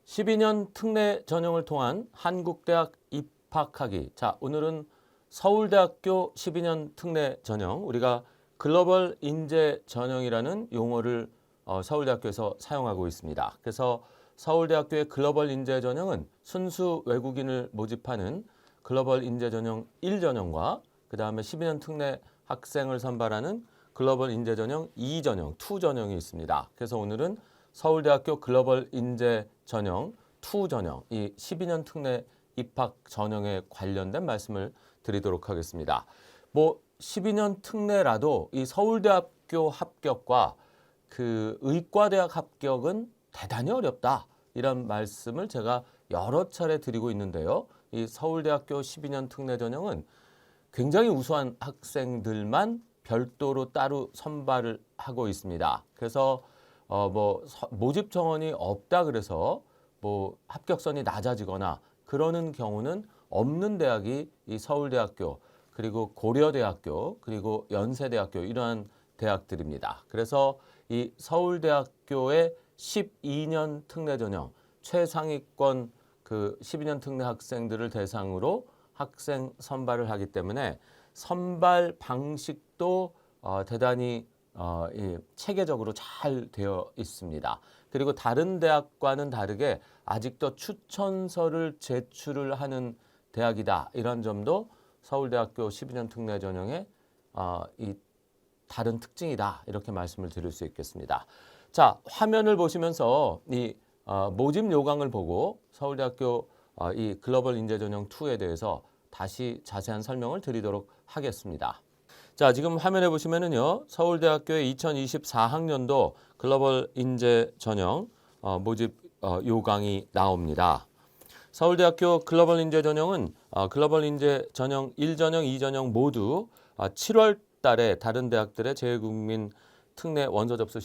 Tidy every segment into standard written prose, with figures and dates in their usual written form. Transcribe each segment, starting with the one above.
12년 특례 전형을 통한 한국대학 입학하기. 자, 오늘은 서울대학교 12년 특례 전형, 우리가 글로벌 인재 전형이라는 용어를 서울대학교에서 사용하고 있습니다. 그래서 서울대학교의 글로벌 인재 전형은 순수 외국인을 모집하는 글로벌 인재 전형 1전형과 그 다음에 12년 특례 학생을 선발하는 글로벌 인재 전형 2전형, 2전형이 있습니다. 그래서 오늘은 서울대학교 글로벌 인재 전형 2전형, 이 12년 특례 입학 전형에 관련된 말씀을 드리도록 하겠습니다. 12년 특례라도 이 서울대학교 합격과 그 의과대학 합격은 대단히 어렵다, 이런 말씀을 제가 여러 차례 드리고 있는데요. 이 서울대학교 12년 특례 전형은 굉장히 우수한 학생들만 별도로 따로 선발을 하고 있습니다. 그래서 모집 정원이 없다 그래서 합격선이 낮아지거나 그러는 경우는 없는 대학이 이 서울대학교, 그리고 고려대학교, 그리고 연세대학교, 이러한 대학들입니다. 그래서 이 서울대학교의 12년 특례 전형 최상위권 그 12년 특례 학생들을 대상으로 학생 선발을 하기 때문에 선발 방식도 대단히 체계적으로 잘 되어 있습니다. 그리고 다른 대학과는 다르게 아직도 추천서를 제출을 하는 대학이다, 이런 점도 서울대학교 12년 특례 전형의 이 다른 특징이다, 이렇게 말씀을 드릴 수 있겠습니다. 자, 화면을 보시면서 이 모집 요강을 보고 서울대학교 이 글로벌 인재 전형 2에 대해서 다시 자세한 설명을 드리도록 하겠습니다. 자, 지금 화면에 보시면은요, 서울대학교의 2024학년도 글로벌 인재 전형 모집 요강이 나옵니다. 서울대학교 글로벌 인재 전형은 글로벌 인재 전형 1전형, 2전형 모두 7월 달에 다른 대학들의 재외국민 특례 원서 접수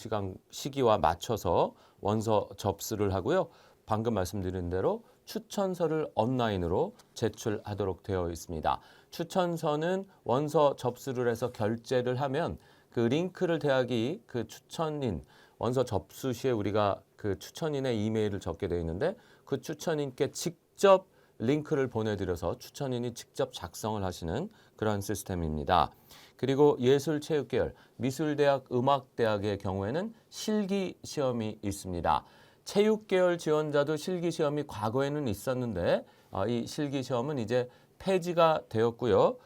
시기와 맞춰서 원서 접수를 하고요. 방금 말씀드린 대로 추천서를 온라인으로 제출하도록 되어 있습니다. 추천서는 원서 접수를 해서 결제를 하면 그 링크를 대학이 그 추천인, 원서 접수 시에 우리가 그 추천인의 이메일을 적게 되어 있는데 그 추천인께 직접 링크를 보내드려서 추천인이 직접 작성을 하시는 그런 시스템입니다. 그리고 예술체육계열, 미술대학, 음악대학의 경우에는 실기시험이 있습니다. 체육계열 지원자도 실기시험이 과거에는 있었는데 이 실기시험은 이제 폐지가 되었고요.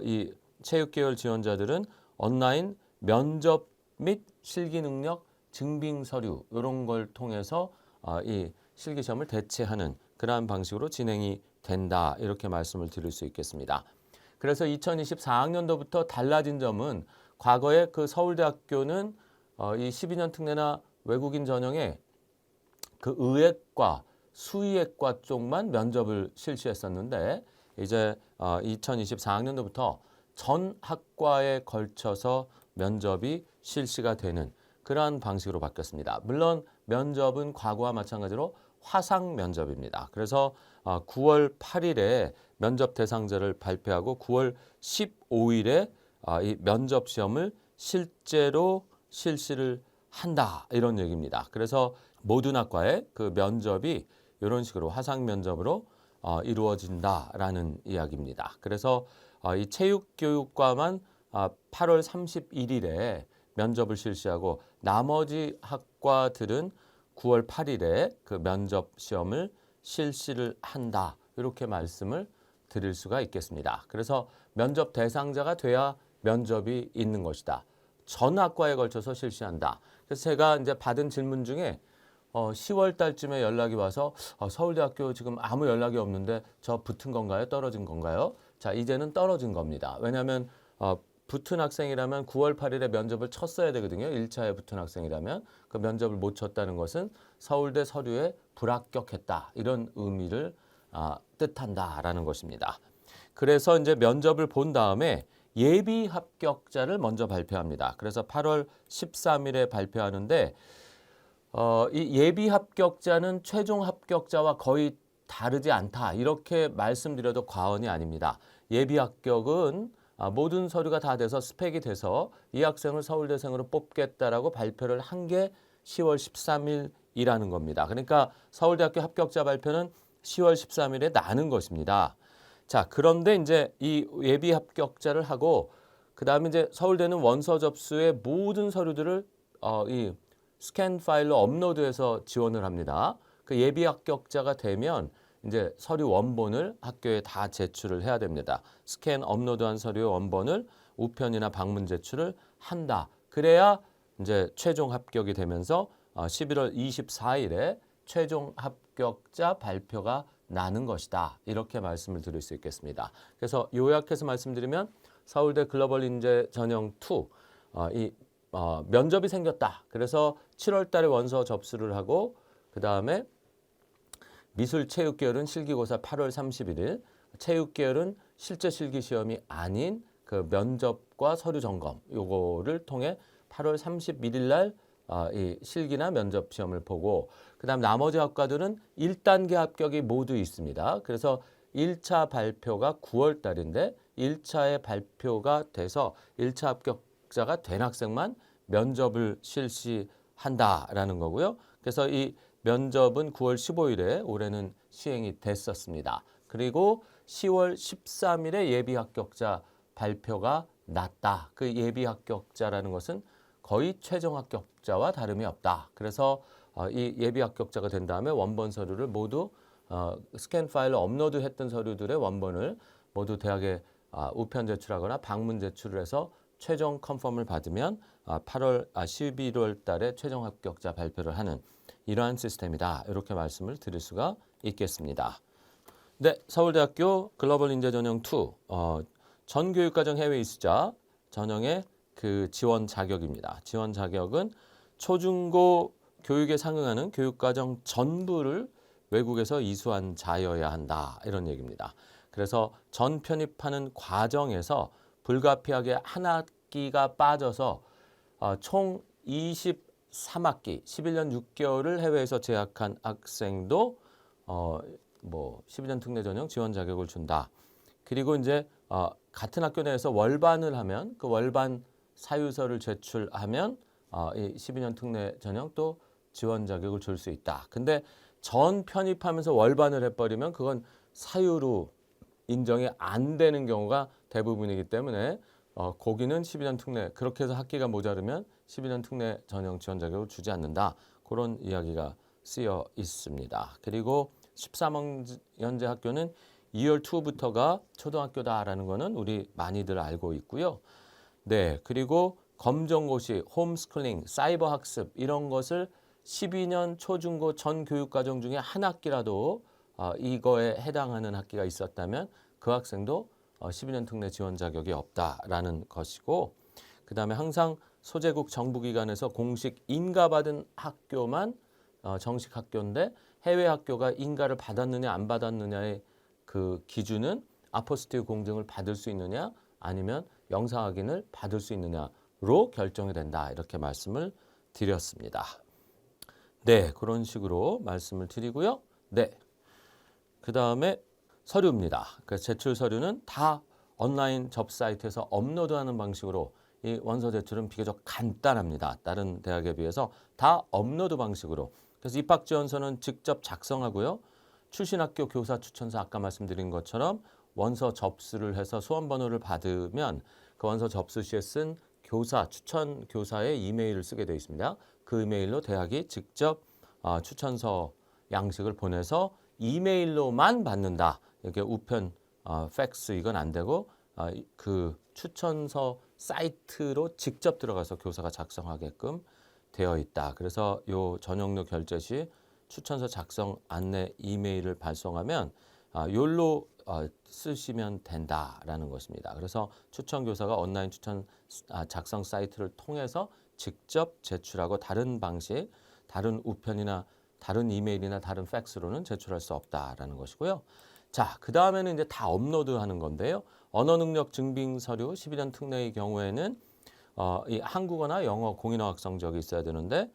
이 체육계열 지원자들은 온라인 면접 및 실기능력 증빙서류, 이런 걸 통해서 이 실기시험을 대체하는 그러한 방식으로 진행이 된다, 이렇게 말씀을 드릴 수 있겠습니다. 그래서 2024학년도부터 달라진 점은 과거에 그 서울대학교는 이 12년 특례나 외국인 전형에 그 의예과, 수의예과 쪽만 면접을 실시했었는데 이제 2024학년도부터 전 학과에 걸쳐서 면접이 실시가 되는 그러한 방식으로 바뀌었습니다. 물론 면접은 과거와 마찬가지로 화상 면접입니다. 그래서 9월 8일에 면접 대상자를 발표하고 9월 15일에 이 면접 시험을 실제로 실시를 한다, 이런 얘기입니다. 그래서 모든 학과의 그 면접이 이런 식으로 화상 면접으로 이루어진다라는 이야기입니다. 그래서 이 체육교육과만 8월 31일에 면접을 실시하고 나머지 학과들은 9월 8일에 그 면접 시험을 실시를 한다, 이렇게 말씀을 드릴 수가 있겠습니다. 그래서 면접 대상자가 돼야 면접이 있는 것이다. 전 학과에 걸쳐서 실시한다. 그래서 제가 이제 받은 질문 중에 10월 달쯤에 연락이 와서 서울대학교 지금 아무 연락이 없는데 저 붙은 건가요? 떨어진 건가요? 자, 이제는 떨어진 겁니다. 왜냐하면 붙은 학생이라면 9월 8일에 면접을 쳤어야 되거든요. 1차에 붙은 학생이라면 그 면접을 못 쳤다는 것은 서울대 서류에 불합격했다, 이런 의미를 뜻한다라는 것입니다. 그래서 이제 면접을 본 다음에 예비 합격자를 먼저 발표합니다. 그래서 8월 13일에 발표하는데 이 예비 합격자는 최종 합격자와 거의 다르지 않다, 이렇게 말씀드려도 과언이 아닙니다. 예비 합격은 모든 서류가 다 돼서 스펙이 돼서 이 학생을 서울대생으로 뽑겠다라고 발표를 한 게 10월 2라는 겁니다. 그러니까 서울대학교 합격자 발표는 10월 13일에 나는 것입니다. 자, 그런데 이제 이 예비 합격자를 하고 그다음에 이제 서울대는 원서 접수의 모든 서류들을 이 스캔 파일로 업로드해서 지원을 합니다. 그 예비 합격자가 되면 이제 서류 원본을 학교에 다 제출을 해야 됩니다. 스캔 업로드한 서류 원본을 우편이나 방문 제출을 한다. 그래야 이제 최종 합격이 되면서 11월 24일에 최종 합격자 발표가 나는 것이다. 이렇게 말씀을 드릴 수 있겠습니다. 그래서 요약해서 말씀드리면 서울대 글로벌 인재 전형 2 면접이 생겼다. 그래서 7월 달에 원서 접수를 하고 그다음에 미술 체육 계열은 실기고사 8월 31일, 체육 계열은 실제 실기 시험이 아닌 그 면접과 서류 점검 요거를 통해 8월 31일 날 이 실기나 면접 시험을 보고 그다음 나머지 학과들은 1단계 합격이 모두 있습니다. 그래서 1차 발표가 9월 달인데 1차의 발표가 돼서 1차 합격자가 된 학생만 면접을 실시한다라는 거고요. 그래서 이 면접은 9월 15일에 올해는 시행이 됐었습니다. 그리고 10월 13일에 예비 합격자 발표가 났다. 그 예비 합격자라는 것은 거의 최종 합격자와 다름이 없다. 그래서 이 예비 합격자가 된 다음에 원본 서류를 모두 스캔 파일로 업로드했던 서류들의 원본을 모두 대학에 우편 제출하거나 방문 제출을 해서 최종 컨펌을 받으면 11월 달에 최종 합격자 발표를 하는 이러한 시스템이다. 이렇게 말씀을 드릴 수가 있겠습니다. 네, 서울대학교 글로벌 인재 전형 2 전 교육과정 해외 이수자 전형의 그 지원 자격입니다. 지원 자격은 초중고 교육에 상응하는 교육과정 전부를 외국에서 이수한 자여야 한다. 이런 얘기입니다. 그래서 전 편입하는 과정에서 불가피하게 한 학기가 빠져서 총 23학기, 11년 6개월을 해외에서 재학한 학생도 12년 특례 전형 지원 자격을 준다. 그리고 이제 같은 학교 내에서 월반을 하면 그 월반 사유서를 제출하면 이 12년 특례 전형 또 지원 자격을 줄 수 있다. 근데 전 편입하면서 월반을 해버리면 그건 사유로 인정이 안 되는 경우가 대부분이기 때문에 거기는 12년 특례 그렇게 해서 학기가 모자르면 12년 특례 전형 지원 자격을 주지 않는다. 그런 이야기가 쓰여 있습니다. 그리고 13년제 학교는 2월 2부터가 초등학교다라는 거는 우리 많이들 알고 있고요. 네, 그리고 검정고시, 홈스쿨링, 사이버 학습 이런 것을 12년 초중고 전 교육과정 중에 한 학기라도 이거에 해당하는 학기가 있었다면 그 학생도 12년 특례 지원 자격이 없다라는 것이고 그다음에 항상 소재국 정부기관에서 공식 인가받은 학교만 정식 학교인데 해외 학교가 인가를 받았느냐 안 받았느냐의 그 기준은 아포스틸 공증을 받을 수 있느냐 아니면 영상 확인을 받을 수 있느냐로 결정이 된다. 이렇게 말씀을 드렸습니다. 네, 그런 식으로 말씀을 드리고요. 네, 그 다음에 서류입니다. 그 제출 서류는 다 온라인 접사이트에서 업로드하는 방식으로 이 원서 제출은 비교적 간단합니다. 다른 대학에 비해서 다 업로드 방식으로. 그래서 입학지원서는 직접 작성하고요. 출신학교 교사 추천서 아까 말씀드린 것처럼 원서 접수를 해서 수험번호를 받으면 그 원서 접수 시에 쓴 교사, 추천 교사의 이메일을 쓰게 되어 있습니다. 그 이메일로 대학이 직접 추천서 양식을 보내서 이메일로만 받는다. 이게 우편, 팩스 이건 안 되고 그 추천서 사이트로 직접 들어가서 교사가 작성하게끔 되어 있다. 그래서 요 전형료 결제 시 추천서 작성 안내 이메일을 발송하면 요로 쓰시면 된다라는 것입니다. 그래서 추천 교사가 온라인 추천 작성 사이트를 통해서 직접 제출하고 다른 방식, 다른 우편이나 다른 이메일이나 다른 팩스로는 제출할 수 없다라는 것이고요. 자, 그 다음에는 이제 다 업로드하는 건데요. 언어 능력 증빙 서류 12년 특례의 경우에는 이 한국어나 영어 공인어학 성적이 있어야 되는데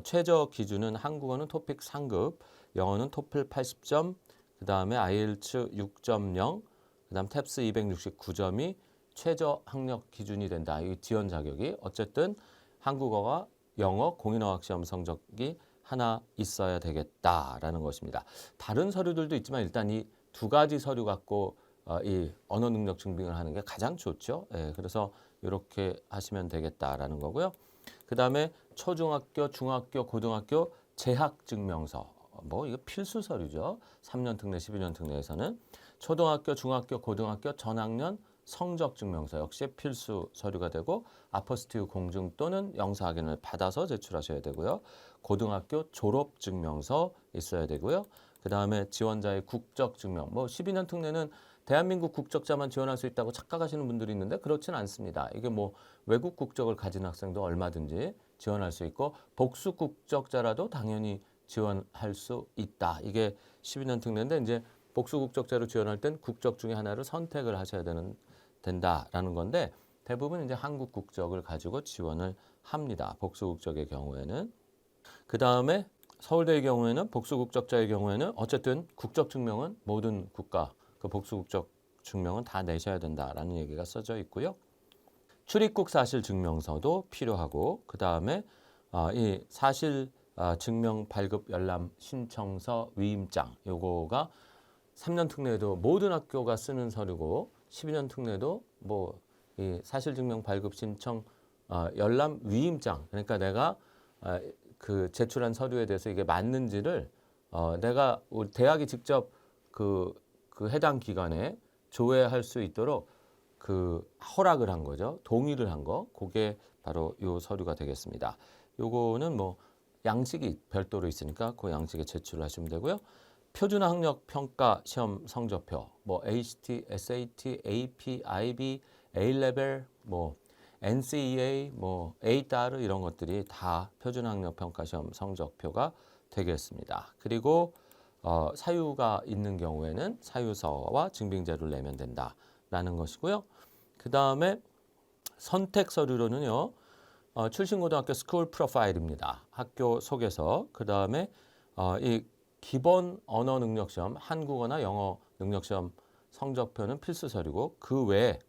최저 기준은 한국어는 토픽 3급, 영어는 토플 80점, 그 다음에 아이엘츠 6.0, 그 다음 탭스 269점이 최저 학력 기준이 된다. 이 지원 자격이 어쨌든 한국어와 영어 공인어학 시험 성적이 하나 있어야 되겠다라는 것입니다. 다른 서류들도 있지만 일단 이 두 가지 서류 갖고 이 언어 능력 증빙을 하는 게 가장 좋죠. 예, 그래서 이렇게 하시면 되겠다라는 거고요. 그 다음에 초중학교, 중학교, 고등학교 재학 증명서. 뭐 이거 필수 서류죠. 3년 특례, 12년 특례에서는 초등학교, 중학교, 고등학교 전학년 성적 증명서 역시 필수 서류가 되고 아포스티브 공증 또는 영사 확인을 받아서 제출하셔야 되고요. 고등학교 졸업 증명서 있어야 되고요. 그 다음에 지원자의 국적 증명. 뭐 12년 특례는 대한민국 국적자만 지원할 수 있다고 착각하시는 분들이 있는데 그렇지는 않습니다. 이게 뭐 외국 국적을 가진 학생도 얼마든지 지원할 수 있고 복수 국적자라도 당연히 지원할 수 있다. 이게 12년 특례인데 이제 복수 국적자로 지원할 땐 국적 중에 하나를 선택을 하셔야 된다라는 건데 대부분 이제 한국 국적을 가지고 지원을 합니다. 복수 국적의 경우에는. 그 다음에 서울대의 경우에는 복수 국적자의 경우에는 어쨌든 국적 증명은 모든 국가 그 복수 국적 증명은 다 내셔야 된다라는 얘기가 써져 있고요. 출입국 사실 증명서도 필요하고 그 다음에 이 사실 증명 발급 열람 신청서 위임장 요거가 3년 특례도 모든 학교가 쓰는 서류고 12년 특례도 뭐 이 사실 증명 발급 신청 열람 위임장 그러니까 내가 그 제출한 서류에 대해서 이게 맞는지를 내가 우리 대학이 직접 그 해당 기관에 조회할 수 있도록 그 허락을 한 거죠. 동의를 한 거. 그게 바로 요 서류가 되겠습니다. 요거는 뭐 양식이 별도로 있으니까 그 양식에 제출을 하시면 되고요. 표준화 학력 평가 시험 성적표 뭐 HT, SAT, AP, IB, A-레벨 뭐 NCEA, 뭐 A-따르 이런 것들이 다 표준화 학력 평가 시험 성적표가 되겠습니다. 그리고 사유가 있는 경우에는 사유서와 증빙자료를 내면 된다라는 것이고요. 그 다음에 선택 서류로는요. 출신고등학교 스쿨 프로파일입니다. 학교 소개서. 그 다음에 이 기본 언어 능력 시험, 한국어나 영어 능력 시험 성적표는 필수 서류고 그 외에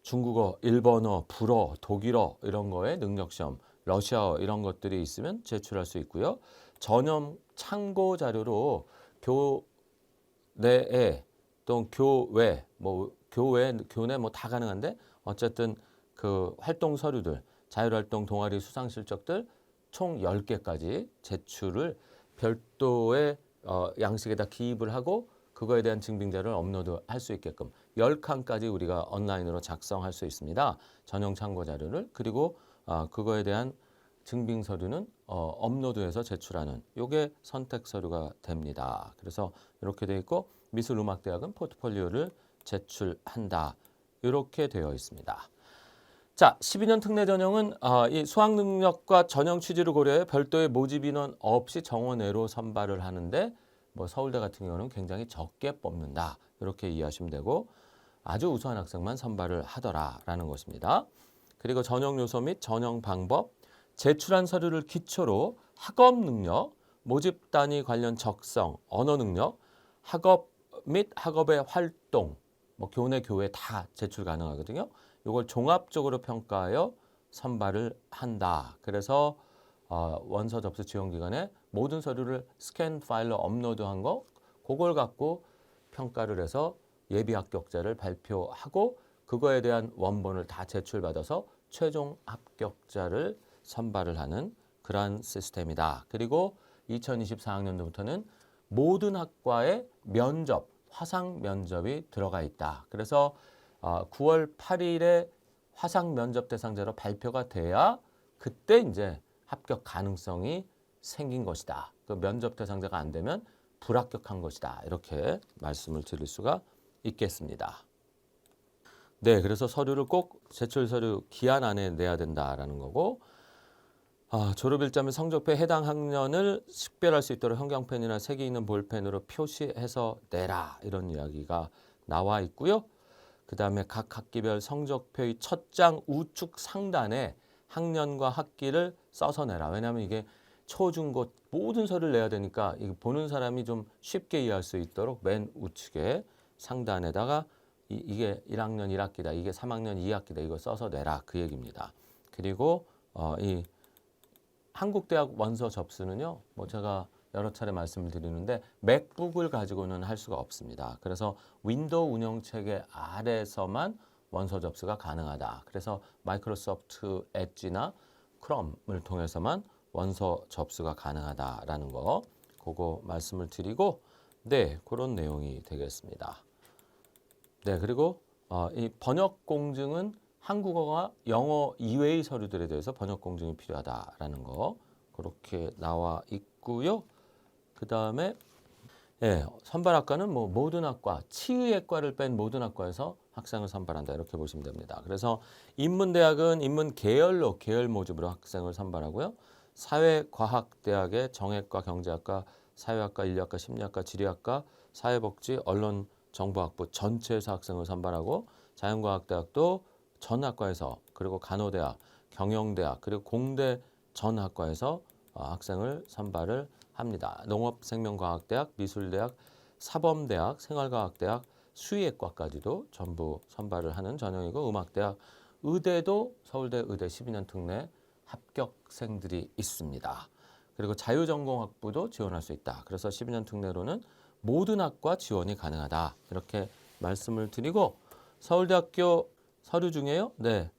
중국어, 일본어, 불어, 독일어 이런 거에 능력 시험, 러시아어 이런 것들이 있으면 제출할 수 있고요. 전형 참고 자료로 교내에 또 교외 뭐 교내 뭐 다 가능한데 어쨌든 그 활동 서류들, 자율활동 동아리 수상 실적들 총 10개까지 제출을 별도의 양식에다 기입을 하고 그거에 대한 증빙자를 업로드할 수 있게끔 10칸까지 우리가 온라인으로 작성할 수 있습니다. 전형 참고 자료를. 그리고 그거에 대한 증빙 서류는 업로드해서 제출하는 이게 선택 서류가 됩니다. 그래서 이렇게 되어 있고 미술음악대학은 포트폴리오를 제출한다. 이렇게 되어 있습니다. 자, 12년 특례 전형은 이 수학 능력과 전형 취지를 고려해 별도의 모집 인원 없이 정원외로 선발을 하는데 뭐 서울대 같은 경우는 굉장히 적게 뽑는다. 이렇게 이해하시면 되고 아주 우수한 학생만 선발을 하더라라는 것입니다. 그리고 전형 요소 및 전형 방법, 제출한 서류를 기초로 학업 능력, 모집 단위 관련 적성, 언어 능력, 학업 및 학업의 활동, 뭐 교내 교회 다 제출 가능하거든요. 이걸 종합적으로 평가하여 선발을 한다. 그래서 원서 접수 지원 기관에 모든 서류를 스캔 파일로 업로드한 거 그걸 갖고 평가를 해서 예비 합격자를 발표하고 그거에 대한 원본을 다 제출받아서 최종 합격자를 선발을 하는 그러한 시스템이다. 그리고 2024학년도부터는 모든 학과에 면접, 화상 면접이 들어가 있다. 그래서 9월 8일에 화상 면접 대상자로 발표가 돼야 그때 이제 합격 가능성이 생긴 것이다. 그 면접 대상자가 안 되면 불합격한 것이다. 이렇게 말씀을 드릴 수가 있겠습니다. 네, 그래서 서류를 꼭 제출 서류 기한 안에 내야 된다라는 거고 졸업일자 및 성적표에 해당 학년을 식별할 수 있도록 형광펜이나 색이 있는 볼펜으로 표시해서 내라 이런 이야기가 나와 있고요. 그 다음에 각 학기별 성적표의 첫 장 우측 상단에 학년과 학기를 써서 내라. 왜냐하면 이게 초중고 모든 서류를 내야 되니까 보는 사람이 좀 쉽게 이해할 수 있도록 맨 우측에 상단에다가 이게 1학년 1학기다. 이게 3학년 2학기다. 이거 써서 내라. 그 얘기입니다. 그리고 이 한국대학 원서 접수는요. 뭐 제가 여러 차례 말씀을 드리는데 맥북을 가지고는 할 수가 없습니다. 그래서 윈도우 운영체계 아래서만 원서 접수가 가능하다. 그래서 마이크로소프트 엣지나 크롬을 통해서만 원서 접수가 가능하다라는 거 그거 말씀을 드리고 네, 그런 내용이 되겠습니다. 네, 그리고 이 번역 공증은 한국어와 영어 이외의 서류들에 대해서 번역 공증이 필요하다라는 거 그렇게 나와 있고요. 그 다음에 선발학과는 뭐 모든 학과, 치의학과를 뺀 모든 학과에서 학생을 선발한다 이렇게 보시면 됩니다. 그래서 인문대학은 인문 계열로 계열 모집으로 학생을 선발하고요. 사회과학대학의 정액과 경제학과, 사회학과, 인류학과, 심리학과, 지리학과, 사회복지, 언론, 정보학부 전체에서 학생을 선발하고 자연과학대학도 전 학과에서 그리고 간호대학, 경영대학 그리고 공대 전 학과에서 학생을 선발을 합니다. 농업생명과학대학, 미술대학, 사범대학, 생활과학대학, 수의학과까지도 전부 선발을 하는 전형이고 음악대학, 의대도 서울대 의대 12년 특례 합격생들이 있습니다. 그리고 자유전공학부도 지원할 수 있다. 그래서 12년 특례로는 모든 학과 지원이 가능하다. 이렇게 말씀을 드리고 서울대학교 서류 중에요. 네,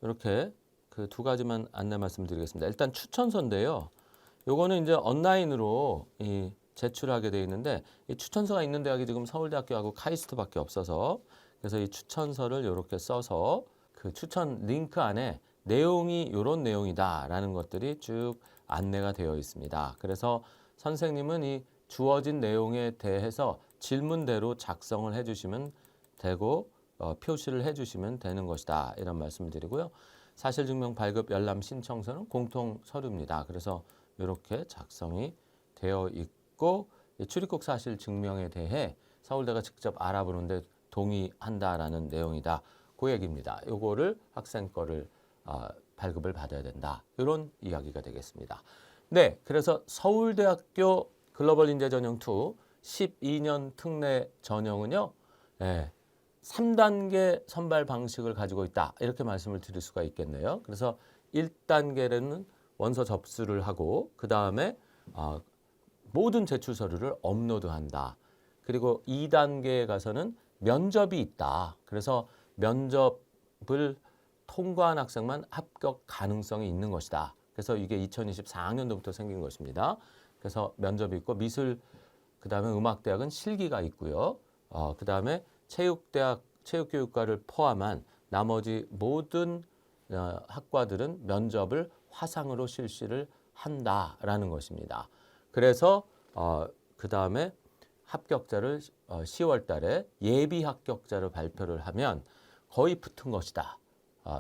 이렇게 그 두 가지만 안내 말씀드리겠습니다. 일단 추천서인데요. 요거는 이제 온라인으로 제출하게 되어 있는데 이 추천서가 있는 대학이 지금 서울대학교하고 카이스트밖에 없어서 그래서 이 추천서를 이렇게 써서 그 추천 링크 안에 내용이 이런 내용이다라는 것들이 쭉 안내가 되어 있습니다. 그래서 선생님은 이 주어진 내용에 대해서 질문대로 작성을 해주시면 되고 표시를 해주시면 되는 것이다. 이런 말씀을 드리고요. 사실증명 발급 열람 신청서는 공통 서류입니다. 그래서 이렇게 작성이 되어 있고 출입국 사실 증명에 대해 서울대가 직접 알아보는데 동의한다라는 내용이다. 그 얘기입니다. 요거를 학생 거를 발급을 받아야 된다. 이런 이야기가 되겠습니다. 네, 그래서 서울대학교 글로벌 인재 전형 2 12년 특례 전형은요. 3단계 선발 방식을 가지고 있다. 이렇게 말씀을 드릴 수가 있겠네요. 그래서 1단계는 원서 접수를 하고 그 다음에 모든 제출 서류를 업로드한다. 그리고 2단계에 가서는 면접이 있다. 그래서 면접을 통과한 학생만 합격 가능성이 있는 것이다. 그래서 이게 2024학년도부터 생긴 것입니다. 그래서 면접이 있고 미술, 그 다음에 음악대학은 실기가 있고요. 그 다음에 체육대학, 체육교육과를 포함한 나머지 모든 학과들은 면접을 화상으로 실시를 한다라는 것입니다. 그래서 그 다음에 합격자를 10월 달에 예비 합격자를 발표를 하면 거의 붙은 것이다.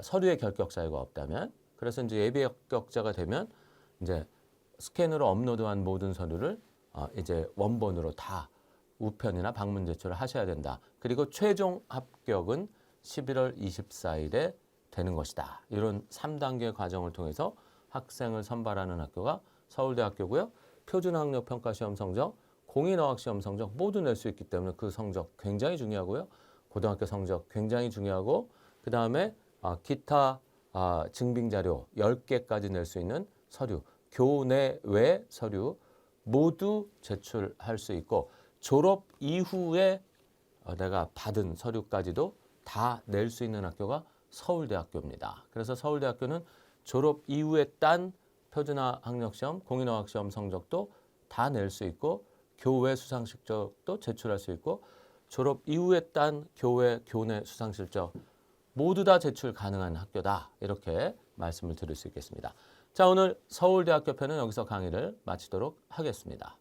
서류에 결격 사유가 없다면. 그래서 이제 예비 합격자가 되면 이제 스캔으로 업로드한 모든 서류를 이제 원본으로 다 우편이나 방문 제출을 하셔야 된다. 그리고 최종 합격은 11월 24일에 되는 것이다. 이런 3단계 과정을 통해서 학생을 선발하는 학교가 서울대학교고요. 표준학력평가시험 성적, 공인어학시험 성적 모두 낼 수 있기 때문에 그 성적 굉장히 중요하고요. 고등학교 성적 굉장히 중요하고 그 다음에 기타 증빙자료 10개까지 낼 수 있는 서류, 교내 외 서류 모두 제출할 수 있고 졸업 이후에 내가 받은 서류까지도 다 낼 수 있는 학교가 서울대학교입니다. 그래서 서울대학교는 졸업 이후에 딴 표준화학력시험, 공인어학시험 성적도 다 낼 수 있고 교외 수상실적도 제출할 수 있고 졸업 이후에 딴 교외, 교내 수상실적 모두 다 제출 가능한 학교다. 이렇게 말씀을 드릴 수 있겠습니다. 자, 오늘 서울대학교 편은 여기서 강의를 마치도록 하겠습니다.